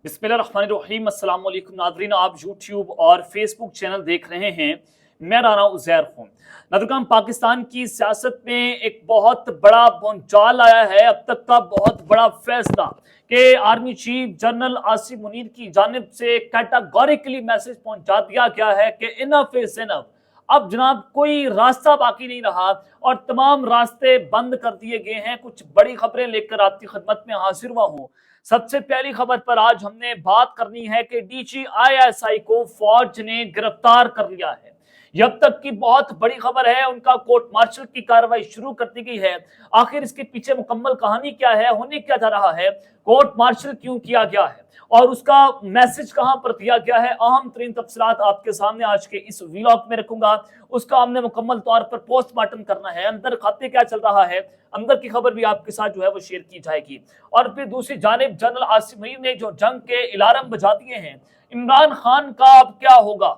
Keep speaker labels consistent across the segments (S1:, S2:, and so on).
S1: बिस्मिल्लाहिर्रहमानिर्रहीम। अस्सलाम वालेकुम नाज़रीन, आप यूट्यूब और फेसबुक चैनल देख रहे हैं। मैं राना उज़ैर हूँ। नाज़रीन, पाकिस्तान की सियासत में एक बहुत बड़ा भूचाल आया है। अब तक का बहुत बड़ा फैसला कि army chief general Asim Munir की जानिब से कैटेगोरिकली मैसेज पहुंचा दिया गया है कि इनफ इज इनफ। अब जनाब कोई रास्ता बाकी नहीं रहा और तमाम रास्ते बंद कर दिए गए हैं। कुछ बड़ी खबरें लेकर आपकी खिदमत में हाजिर हुआ हूँ। सबसे पहली खबर पर आज हमने बात करनी है कि DGISI को फौज ने गिरफ्तार कर लिया है। ये अब तक की बहुत बड़ी खबर है। उनका कोर्ट मार्शल की कार्रवाई शुरू कर दी गई है। आखिर इसके पीछे मुकम्मल कहानी क्या है, होने क्या जा रहा है, कोर्ट मार्शल क्यों किया गया है और उसका मैसेज कहां पर दिया गया है, अहम तरीन तफसीलात आपके सामने आज के इस व्लॉग में रखूंगा। उसका हमने मुकम्मल तौर पर पोस्टमार्टम करना है, अंदर खाते क्या चल रहा है, अंदर की खबर भी आपके साथ जो है वो शेयर की जाएगी। और फिर दूसरी जानिब जनरल आसिम मुनीर ने जो जंग के अलार्म बजा दिए हैं, इमरान खान का अब क्या होगा।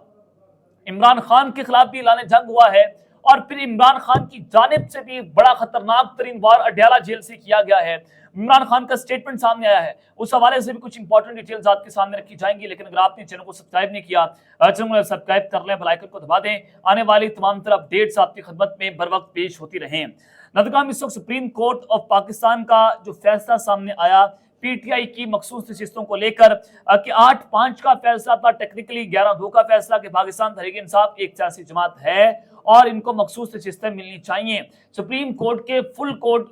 S1: इमरान खान के खिलाफ भी ऐलान जंग हुआ है और फिर इमरान खान की जानिब से भी बड़ा खतरनाक तरीन वार अडयाला जेल से किया गया है। इमरान खान का स्टेटमेंट सामने आया है, उस हवाले से भी कुछ इंपॉर्टेंट डिटेल्स आपके सामने रखी जाएंगी। लेकिन अगर आपने चैनल को सब्सक्राइब नहीं किया, चैनल को सब्सक्राइब कर लें, बेल आइकन को दबा दें। आने वाली तमाम तरह अपडेट्स आपकी खिदमत में बर वक्त पेश होती रहें। नाज़रीन, इस वक्त सुप्रीम कोर्ट ऑफ पाकिस्तान का जो फैसला सामने आया PTI की मखसूस नशिस्तों को लेकर कि 8-5 का फैसला था, टेक्निकली 11-2 का फैसला कि पाकिस्तान तहरीक इंसाफ एक सियासी जमात है और इनको मखसूस नशिस्तें मिलनी चाहिए। सुप्रीम कोर्ट के फुल कोर्ट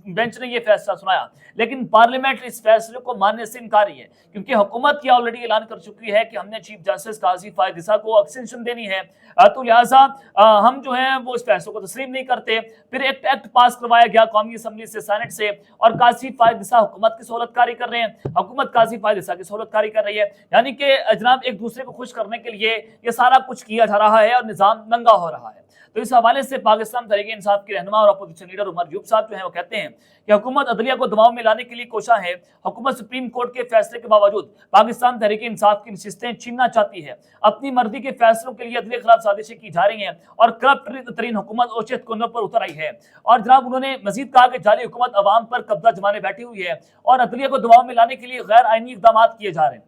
S1: बेंच ने यह फैसला सुनाया, लेकिन पार्लियामेंट इस फैसले को मानने से इनकारी है क्योंकि हुकूमत यह ऑलरेडी ऐलान कर चुकी है कि हमने चीफ जस्टिस काजी फायद ईसा को एक्सटेंशन देनी है। तो लिहाजा हम जो है वो इस फैसले को तस्लीम नहीं करते। फिर एक एक्ट पास करवाया गया कौमी असम्बली से, सेनेट से, और काजी फायद ईसा हुकूमत की सहूलतकारी कर रहे हैं, हुकूमत काजी फायद ईसा की सहूलतकारी कर रही है। यानी कि जनाब एक दूसरे को खुश करने के लिए ये सारा कुछ किया जा रहा है और निजाम नंगा हो रहा है। तो इस हवाले से पाकिस्तान तहरीक इंसाफ के रहनुमा और अपोजिशन लीडर उमर यूब साहब जो है वो कहते हैं कि हुकूमत अदलिया को दबाव में लाने के लिए कोशा है। हुकूमत सुप्रीम कोर्ट के फैसले के बावजूद पाकिस्तान तहरीक इंसाफ की नशिस्तें छीनना चाहती है। अपनी मर्जी के फैसलों के लिए अदलिया के खिलाफ साजिशें की जा रही हैं और करप्ट तरीन हुकूमत ओचत कोनों पर उतर आई है। और जनाब उन्होंने मजीद कहा कि जाली हुकूमत अवाम पर कब्जा जमाने बैठी हुई है और अदलिया को दबाव में लाने के लिए गैर आईनी इकदाम किए जा रहे हैं।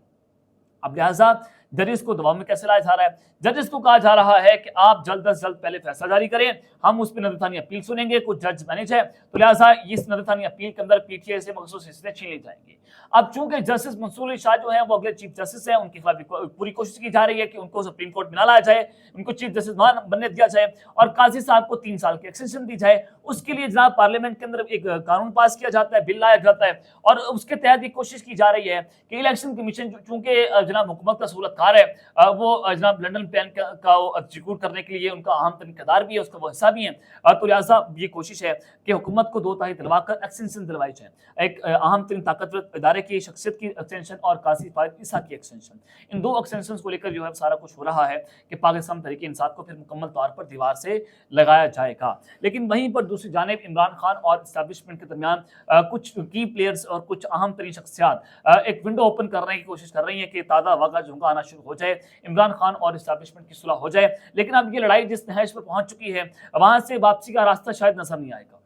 S1: अब लिहाजा जजेस को दबाव में कैसे लाया जा रहा है, जजेस को कहा जा रहा है कि आप जल्द अज जल्द पहले फैसला जारी करें, हम उस पर नजरसानी अपील सुनेंगे। कुछ जज मैनेज है, तो लिहाजा इस नजरसानी अपील के अंदर PTI से मखसूस हिस्से छीन ली जाएंगी। अब चूंकि जस्टिस मंसूर अली शाह जो है वो अगले चीफ जस्टिस हैं, उनके खिलाफ पूरी कोशिश की जा रही है कि उनको सुप्रीम कोर्ट में ना लाया जाए, उनको चीफ जस्टिस बनने दिया जाए और काजी साहब को 3 साल की एक्सटेंशन दी जाए। उसके लिए जनाब पार्लियामेंट के अंदर एक कानून पास किया जाता है, बिल लाया जाता है और उसके तहत एक कोशिश की जा रही है कि इलेक्शन कमीशन चूंकि जनाब हुकूमत का सहूलतकार है, वो जनाब लंदन प्लान का एग्जीक्यूट करने के लिए उनका अहम तरीन किरदार भी है, उसका वो हिस्सा भी है। तो लिहाजा ये कोशिश है कि हुकूमत को 2 तारीख दिलवाकर एक्सटेंशन दिलवाई जाए, एक अहम तरीन ताकतवर इदारे की शख्सियत की एक्सटेंशन और काजी फायद ईसा की एक्सटेंशन। इन 2 एक्सटेंशन को लेकर जो है सारा कुछ हो रहा है कि पाकिस्तान तहरीक इंसाफ को फिर मुकम्मल तौर पर दीवार से लगाया जाएगा। लेकिन वहीं पर दूसरी जानिब इमरान खान और इस्टेब्लिशमेंट के दरमियान कुछ की प्लेयर्स और कुछ अहम तरीन शख्सियात एक विंडो ओपन करने की कोशिश कर रही है कि ताज़ा हवा का झोंका आना शुरू हो जाए, इमरान खान और इस्टेब्लिशमेंट की सुलह हो जाए। लेकिन अब ये लड़ाई जिस तहश पर पहुंच चुकी है, वहां से वापसी का रास्ता शायद नजर नहीं आएगा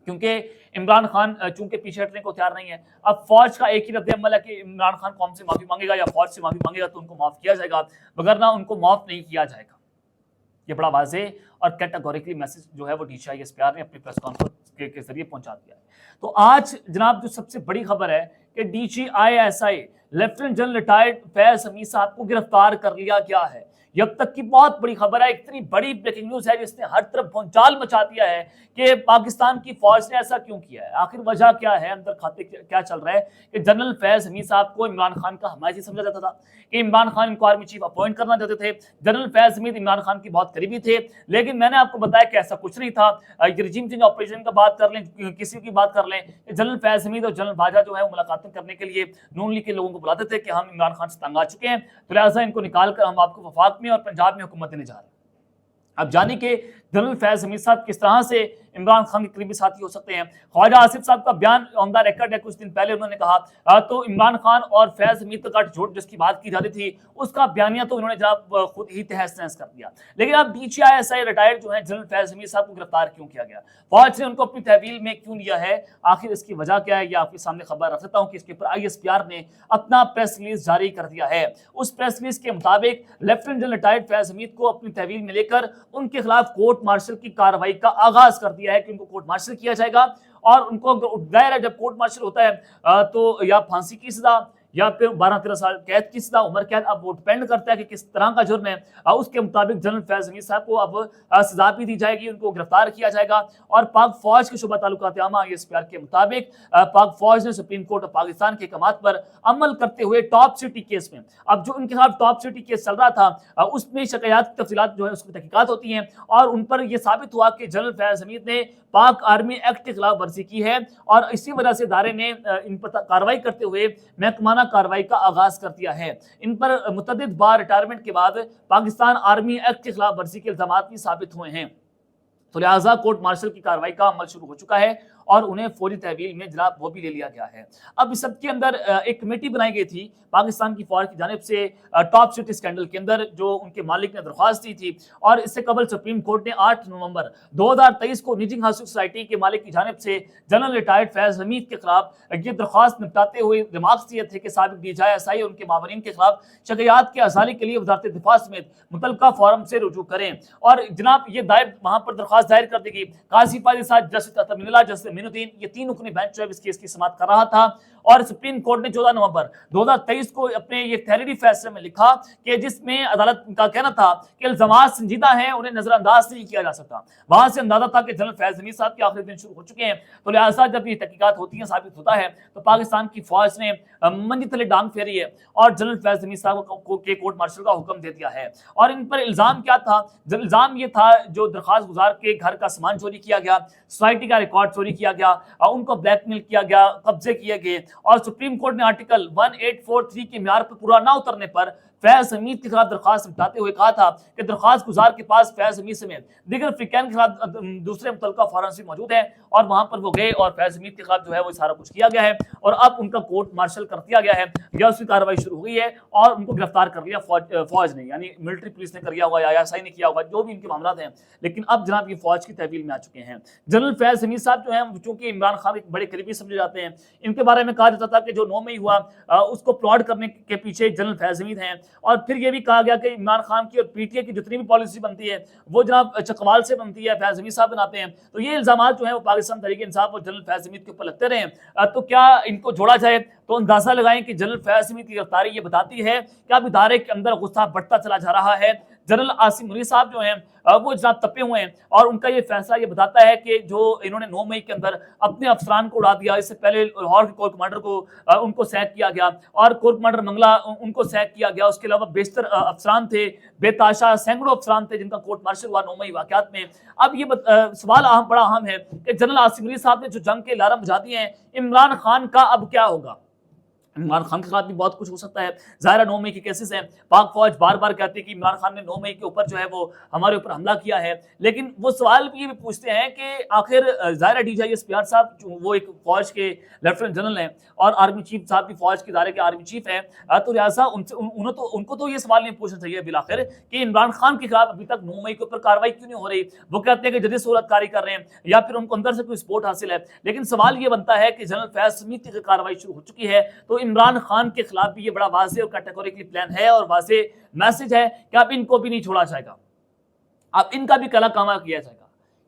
S1: क्योंकि इमरान खान चूंकि पीछे हटने को तैयार नहीं है। अब फौज का एक ही रद्द-ए-अमल है कि इमरान खान कौम से माफी मांगेगा या फौज से माफी मांगेगा तो उनको माफ किया जाएगा, वगरना उनको माफ नहीं किया जाएगा। ये बड़ा वाज़ेह और कैटेगोरिकली मैसेज जो है वो DGISPR ने अपनी प्रेस कॉन्फ्रेंस के जरिए पहुंचा दिया है। तो आज जनाब जो सबसे बड़ी खबर है कि DGISI lieutenant general retired Faiz Hamid साहब को गिरफ्तार कर लिया गया है। ये अब तक की बहुत बड़ी खबर है, इतनी बड़ी ब्रेकिंग न्यूज है जिसने हर तरफ भूचाल मचा दिया है कि पाकिस्तान की फौज ने ऐसा क्यों किया है, आखिर वजह क्या है, अंदर खाते क्या चल रहा है। कि जनरल फैज हमीद साहब को इमरान खान का हमायती समझा जाता था कि इमरान खान इनको आर्मी चीफ अपॉइंट करना चाहते थे। जनरल फैज हमीद इमरान खान की बहुत करीबी थे, लेकिन मैंने आपको बताया कि ऐसा कुछ नहीं था। रिजीम चेंज ऑपरेशन का बात कर लें, किसी की बात कर लें, जनरल फैज हमीद और जनरल बाजा जो है मुलाकातें करने के लिए नून लीग के लोगों को बुलाते थे कि हम इमरान खान से तंग आ चुके हैं, तो लिहाजा इनको निकाल कर हम आपको वफाक में और पंजाब में हुकूमत देने जा रहे हैं। अब जाने के जनरल फैज हमीद साहब किस तरह से इमरान खान के करीबी साथी हो सकते हैं। ख्वाजा आसिफ साहब का बयान ऑन द रिकॉर्ड है, कुछ दिन पहले उन्होंने कहा तो इमरान खान और फैज हमीद का गठजोड़ जिसकी बात की जाती थी उसका बयानिया तो इन्होंने जनाब खुद ही तहस नहस कर दिया। लेकिन अब DGI रिटायर्ड जो है जनरल फैज हमीद साहब को गिरफ्तार क्यों किया गया, फौज ने उनको अपनी तहवील में क्यों लिया है, आखिर इसकी वजह क्या है, ये आपके सामने खबर रख सकता हूँ कि इसके ऊपर ISPR ने अपना प्रेस रिलीज जारी कर दिया है। उस प्रेस रिलीज के मुताबिक lieutenant general retired Faiz Hamid को अपनी तहवील में लेकर उनके खिलाफ कोर्ट मार्शल की कार्रवाई का आगाज कर दिया है कि उनको कोर्ट मार्शल किया जाएगा और उनको दायरा जब कोर्ट मार्शल होता है तो या फांसी की सजा या फिर 12-13 साल कैद की सजा, उम्र कैद, अब वो डिपेंड करता है कि किस तरह का जुर्म है। उसके मुताबिक जनरल फैज हमीद साहब को अब सजा भी दी जाएगी, उनको गिरफ्तार किया जाएगा। और पाक फौज के शुबा ताल्लुकात आमा ISPR के मुताबिक पाक फौज ने सुप्रीम कोर्ट ऑफ पाकिस्तान के अहकामात पर अमल करते हुए टॉप सिटी केस में, अब जो उनके खिलाफ टॉप सिटी केस चल रहा था उसमें शिकायत की तफसीलात जो है उसकी तहकीकात होती हैं और उन पर यह साबित हुआ कि जनरल फैज हमीद ने पाक आर्मी एक्ट के खिलाफ वर्जी की है और इसी वजह से इदारे ने इन पर कार्रवाई करते हुए महकमाना कार्रवाई का आगाज कर दिया है। इन पर मुतअद्दिद बार रिटायरमेंट के बाद पाकिस्तान आर्मी एक्ट के खिलाफ वर्जी के इल्जामात भी साबित हुए हैं, तो लिहाजा कोर्ट मार्शल की कार्रवाई का अमल शुरू हो चुका है और उन्हें फौजी तहवील में जनाब वो भी ले लिया गया है। अब इस सब के अंदर एक कमेटी बनाई गई थी पाकिस्तान की फौज की जानिब से टॉप सिटी स्कैंडल के अंदर, जो उनके मालिक ने दरख्वास्त दी थी और इससे कबल सुप्रीम कोर्ट ने 8 नवंबर 2023 को निजी हाउसिंग सोसाइटी के मालिक की जानिब से जनरल रिटायर्ड फैज हमीद के खिलाफ ये दरख्वास्त निपटाते हुए रिमार्क्स दिए थे कि साबिक DGI और उनके मावरीन के खिलाफ शिकायत के अजाली के लिए वजारत दिफा समेत मुतल्लिका फोरम से रुजू करें। और जनाब ये दायर वहां पर दरख्वास्त दायर कर दी गई। काजी फायद साहब, जस्टिस अतमिनुल्लाह, जस्टिस minuddin, ये तीन रुकनी बेंच जो है इस केस की समाअत कर रहा था और सुप्रीम कोर्ट ने 14 नवंबर 2023 को अपने ये तहरीरी फैसले में लिखा कि जिसमें अदालत का कहना था कि इल्जामात संजीदा हैं, उन्हें नजरअंदाज नहीं किया जा सकता। वहां से अंदाजा था कि जनरल फैज हमीद साहब के आखिरी दिन शुरू हो चुके हैं, तो लिहाजा जब ये तहकीकात होती हैं, साबित होता है, तो पाकिस्तान की फौज ने मंजी तले डांग फेरी है और जनरल फैज हमीद साहब को के कोर्ट मार्शल का हुक्म दे दिया है। और इन पर इल्जाम क्या था? इल्जाम ये था जो दरखास्त गुजार के घर का सामान चोरी किया गया, सोसाइटी का रिकॉर्ड चोरी किया गया, उनको ब्लैकमेल किया गया, कब्जे किए गए और सुप्रीम कोर्ट ने आर्टिकल 1843 के म्यार पर पूरा ना उतरने पर फैज हमीद के खिलाफ दरखास्त निपटाते हुए कहा था कि दरखास्त गुजार के पास फैज हमीद समेत दीगर अफ्रीकैन के खिलाफ दूसरे मुतल्लिका फॉरेंसिक मौजूद है और वहां पर वो गए और फैज हमीद के खिलाफ जो है वो सारा कुछ किया गया है और अब उनका कोर्ट मार्शल कर दिया गया है या उसकी कार्रवाई शुरू हो गई है और उनको गिरफ्तार कर लिया फौज ने, यानी मिलिट्री पुलिस ने कर लिया होगा या ISI ने किया होगा, जो भी इनके मामला हैं। लेकिन अब जनाब ये फौज की तहवील में आ चुके हैं। जनरल फैज हमीद साहब जो हैं, चूंकि इमरान खान के बड़े करीबी समझे जाते हैं, इनके बारे में कहा जाता था कि जो 9 मई हुआ उसको प्लॉट करने के पीछे जनरल फैज हमीद हैं और फिर ये भी कहा गया कि इमरान खान की और PTI की जितनी भी पॉलिसी बनती है वो जनाब चकवाल से बनती है, फैज हमीद साहब बनाते हैं। तो ये इल्जामात जो है वो पाकिस्तान तहरीक-ए-इंसाफ और जनरल फैज हमीद के ऊपर लगते रहे। तो क्या इनको जोड़ा जाए तो अंदाजा लगाएं कि जनरल फैज हमीद की गिरफ्तारी ये बताती है कि अब इदारे के अंदर गुस्सा बढ़ता चला जा रहा है। जनरल आसिम मुनीर साहब जो हैं वो जनाब तपे हुए हैं और उनका ये फैसला ये बताता है कि जो इन्होंने 9 मई के अंदर अपने अफसरान को उड़ा दिया, इससे पहले लाहौर के कोर कमांडर को उनको सैक किया गया और कोर कमांडर मंगला उनको सैक किया गया। उसके अलावा बेशतर अफसरान थे, बेताशा सैकड़ों अफसरान थे जिनका कोर्ट मार्शल हुआ 9 मई वाकयात में। अब ये सवाल बड़ा अहम है कि जनरल आसिम मुनीर साहब ने जो जंग के लारम बुझा दिए हैं, इमरान खान का अब क्या होगा? इमरान खान के साथ भी बहुत कुछ हो सकता है। ज़ाहिर 9 मई के केसेस हैं, पाक फौज बार बार कहती है कि इमरान खान ने 9 मई के ऊपर जो है वो हमारे ऊपर हमला किया है, लेकिन वो सवाल भी ये भी पूछते हैं कि आखिर ज़ाहिर DGI साहब वो एक फौज के लेफ्टिनेंट जनरल हैं और आर्मी चीफ साहब भी फौज के इदारे के आर्मी चीफ हैं, तो लिहाजा उनको तो ये सवाल नहीं पूछना चाहिए बिलाखिर कि इमरान खान के खिलाफ अभी तक 9 मई के ऊपर कार्रवाई क्यों नहीं हो रही। वो कहते हैं कि जदीद सूरत कारी कर रहे हैं या फिर उनको अंदर से कोई सपोर्ट हासिल है, लेकिन सवाल ये बनता है कि जनरल फैज हमीद की कार्रवाई शुरू हो चुकी है तो इमरान खान के खिलाफ भी ये बड़ा वाज़े और कैटेगोरिकली प्लान है और वाज़े मैसेज है कि अब इनको भी नहीं छोड़ा जाएगा, अब इनका भी कला कामा किया जाएगा।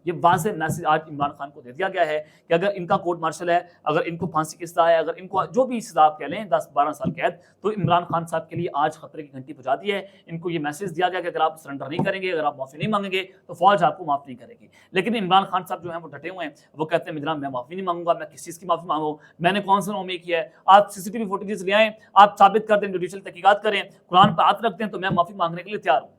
S1: ये वाज़े मैसेज आज इमरान खान को दे दिया गया है कि अगर इनका कोर्ट मार्शल है, अगर इनको फांसी की सजा है, अगर इनको जो भी सजा आप कह लें 10-12 साल कैद, तो इमरान खान साहब के लिए आज खतरे की घंटी बजा दी है। इनको ये मैसेज दिया गया कि अगर आप सरेंडर नहीं करेंगे, अगर आप माफ़ी नहीं मांगेंगे तो फौज आपको माफ़ नहीं करेगी। लेकिन इमरान खान साहब जो है वो डटे हुए हैं, वो कहते हैं जनाब मैं माफ़ी नहीं मांगूंगा, मैं किस चीज़ की माफ़ी मांगू, मैंने कौन सा 9 मई किया है, आप CCTV फुटेजेस ले आएँ, आप साबित कर दें, जुडिशल तहकीकात करें, कुरान पर हाथ रख दें तो मैं माफ़ी मांगने के लिए तैयार हूँ।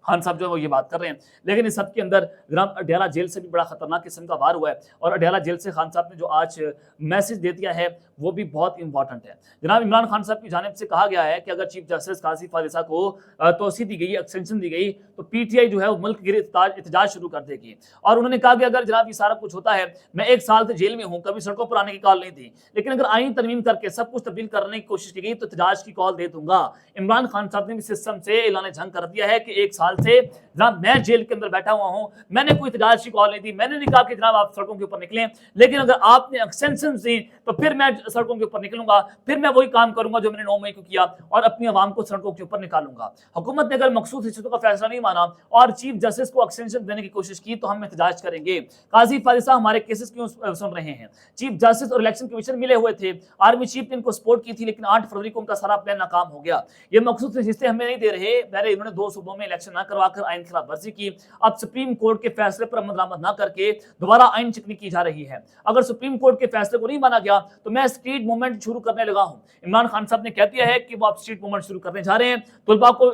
S1: खान साहब जो है वो ये बात कर रहे हैं। लेकिन इस सब के अंदर जनाब अडयाला जेल से भी बड़ा खतरनाक किस्म का वार हुआ है और अडयाला जेल से खान साहब ने जो आज मैसेज दे दिया है वो भी बहुत इंपॉर्टेंट है। जनाब इमरान खान साहब की जानिब से कहा गया है कि अगर चीफ जस्टिस काजी फारिसा को तोसी दी गई, एक्सटेंशन दी गई, तो पीटीआई जो है वो मुल्क गिर एहतजाज शुरू कर देगी। और उन्होंने कहा कि अगर जनाब ये सारा कुछ होता है, मैं 1 साल से जेल में हूँ, कभी सड़कों पर आने की कॉल नहीं दी, लेकिन अगर आईन तरमीम करके सब कुछ तब्दील करने की कोशिश की गई तो एहतजाज की कॉल दे दूंगा। इमरान खान साहब ने भी सिस्टम से ऐलान जंग कर दिया है कि 1 साल से जनाब मैं जेल के अंदर बैठा हुआ हूँ, मैंने कोई एहतजाज की कॉल नहीं दी, मैंने नहीं कहा कि जनाब आप सड़कों के ऊपर निकलें, लेकिन अगर आपने एक्सटेंशन दी तो फिर मैं सड़कों के ऊपर निकलूंगा, फिर मैं वही काम करूंगा जो मैंने 9 मई को किया और अपनी आवाम को सड़कों के ऊपर निकालूंगा। हुकूमत ने अगर मखसूस हिस्सों का फैसला नहीं माना और चीफ जस्टिस को एक्सटेंशन देने की कोशिश की तो हम एहतजाज करेंगे। काजी फारिसा हमारे केसेस क्यों सुन रहे हैं? चीफ जस्टिस और इलेक्शन कमीशन मिले हुए थे, आर्मी चीफ ने इनको सपोर्ट की थी, लेकिन 8 फरवरी को उनका सारा प्लान नाकाम हो गया। ये मखसूस हिस्से हमें नहीं दे रहे, पहले इन्होंने 2 सूबों में इलेक्शन ना करवाकर आइन की खिलाफ वर्जी की, अब सुप्रीम कोर्ट के फैसले पर अमल दरामद ना करके दोबारा आइन चिकनी की जा रही है। अगर सुप्रीम कोर्ट के फैसले को नहीं माना गया तो मैं स्ट्रीट मूवमेंट शुरू करने लगा हूं। इमरान खान साहब ने कह दिया है कि वो आप स्ट्रीट मूवमेंट शुरू करने जा रहे हैं, तुलबा को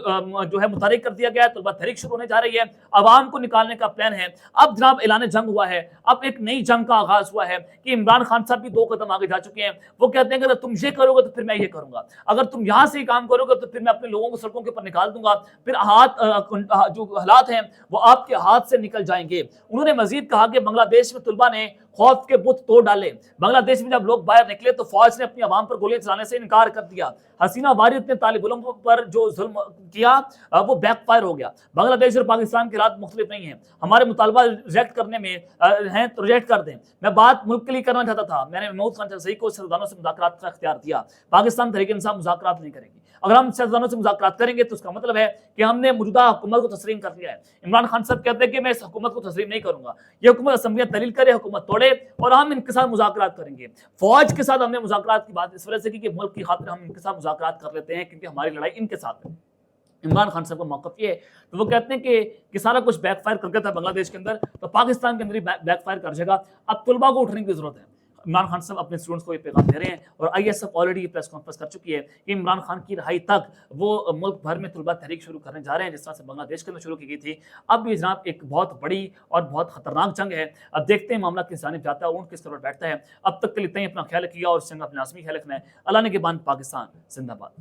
S1: जो है मुतारिक कर दिया गया है, तुलबा तहरीक शुरू होने जा रही है, आवाम को निकालने का प्लान है। अब जनाब ऐलान जंग हुआ है, अब एक नई जंग का आगाज हुआ है कि इमरान खान साहब भी 2 कदम आगे जा चुके हैं। वो कहते हैं कि अगर तुम ये करोगे तो फिर मैं ये करूंगा, अगर तुम यहां से काम करोगे तो फिर मैं अपने लोगों को सड़कों के ऊपर निकाल दूंगा, फिर जो हालात हैं वो आपके हाथ से निकल जाएंगे। उन्होंने मजीद कहा कि बांग्लादेश में तुलबा ने खौफ के बुत तोड़ डाले। बांग्लादेश में जब लोग बाहर निकले तो फौज ने अपनी आवाम पर गोलियां चलाने से इनकार कर दिया। हसीना वारिद ने तालिब इल्म पर जो जुल्म किया वो बैकफायर हो गया। बांग्लादेश और पाकिस्तान के हालात मुख्तलिफ नहीं है, हमारे मुतालबा रिजेक्ट करने में हैं तो रिजेक्ट कर दें। मैं बात मुल्क के लिए करना चाहता था, मैंने महमूद खान चरसई को सियासतदानों से मुज़ाकरात का इख्तियार दिया। पाकिस्तान तहरीक इंसाफ मुज़ाकरात नहीं करेगी। अगर हम सियासतदानों से मुज़ाकरात करेंगे तो उसका मतलब है कि हमने मौजूदा हुकूमत को तस्लीम कर लिया है। इमरान खान साहब कहते हैं कि मैं इस हुकूमत को तस्लीम नहीं करूंगा, ये हुकूमत असम्बलियां तहलील करे, हुकूमत तोड़े और हम इनके साथ मुज़ाकरात करेंगे। फौज के साथ हमने मुज़ाकरात की बात इस वजह से की कि मुल्क की खातिर हम इनके साथ मुज़ाकरात कर लेते हैं क्योंकि हमारी लड़ाई इनके साथ है। इमरान खान साहब का मौक़िफ़ ये है, तो वो कहते हैं कि सारा कुछ बैकफायर कर गया था बांग्लादेश के अंदर, तो पाकिस्तान के अंदर ही बैकफायर कर जाएगा। अब तुलबा को उठने की जरूरत है। इमरान खान साहब अपने स्टूडेंट्स को ये पैगाम दे रहे हैं और ISF ऑलरेडी प्रेस कॉन्फ्रेंस कर चुकी है कि इमरान खान की रहाई तक वो मुल्क भर में तुलबा तहरीक शुरू करने जा रहे हैं, जिस तरह से बांग्लादेश के अंदर शुरू की गई थी। अब भी जनाब एक बहुत बड़ी और बहुत खतरनाक जंग है। अब देखते हैं मामला किस जानिब जाता है, ऊंट किस तरफ बैठता है। अब तक के लिए इतना ही, अपना ख्याल रखिएगा और अपना लाजमी ख्याल रखना है। अल्लाह ने के बाद पाकिस्तान जिंदाबाद।